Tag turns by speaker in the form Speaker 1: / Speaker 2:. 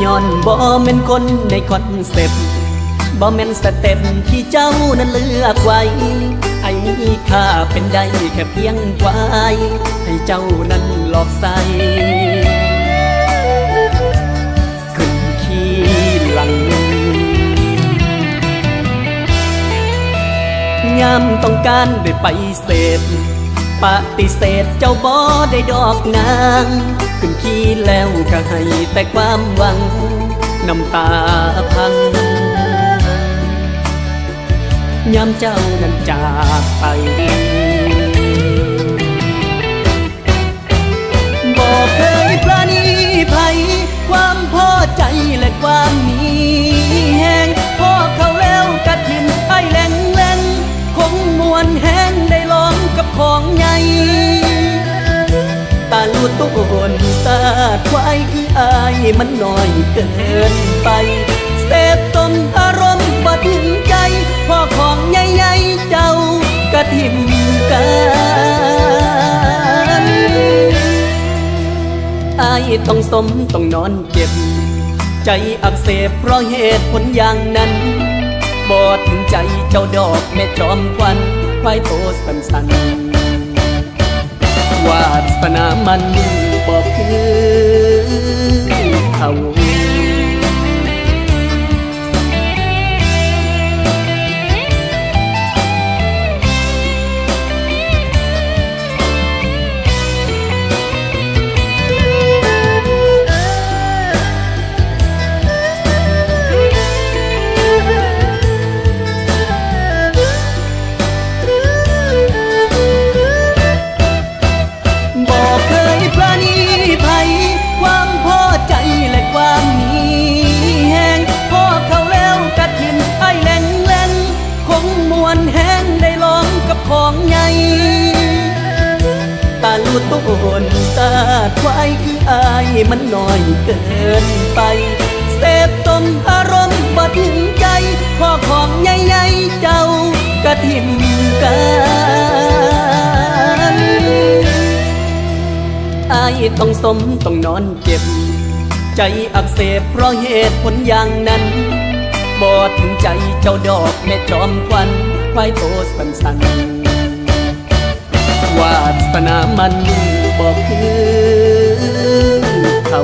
Speaker 1: ย้อนบ่แม่นคนในคอนเซ็ปต์บ่แม่นสเต็ปที่เจ้านั้นเลือกไว้ไอ้มีค่าเป็นได้แค่เพียงไว้ให้เจ้านั้นหลอกใส่ขึ้นขี้หลังยามต้องการได้ไปเสพปฏิเสธเจ้าบ่ได้ดอกนางขึ้นขี้แล้วก็ให้แต่ความหวังน้ำตาพังยามเจ้านั้นจากไปบ่เคยปราณีไผความพอใจและความมีแห้งพอเขาแล้วกะทิมไอ้แหลงคงมวนแห้งได้ลองกับของใหญ่ตาลูดต้นตาควายคืออายมันน้อยเกินไปเสพต้นอารมณ์บ่ถึงใจพอของใหญ่ๆเจ้ากะทิมกันอายต้องสมต้องนอนเจ็บใจอักเสบเพราะเหตุผลอย่างนั้นบ่ถึงใจเจ้าดอกแม่จอมควันควายโตสันๆวาสนามันบ่คือเขาของใหญ่ตาลูดต้นตาควายคืออายมันน้อยเกินไปเสพต้มอารมณ์บ่ถึงใจพอของใหญ่ๆเจ้ากะทิมกันอายต้องสมต้องนอนเจ็บใจอักเสบเพราะเหตุผลอย่างนั้นบ่ถึงใจเจ้าดอกแม่จอมควันควายโตสันๆวาสนามันบ่คือเขา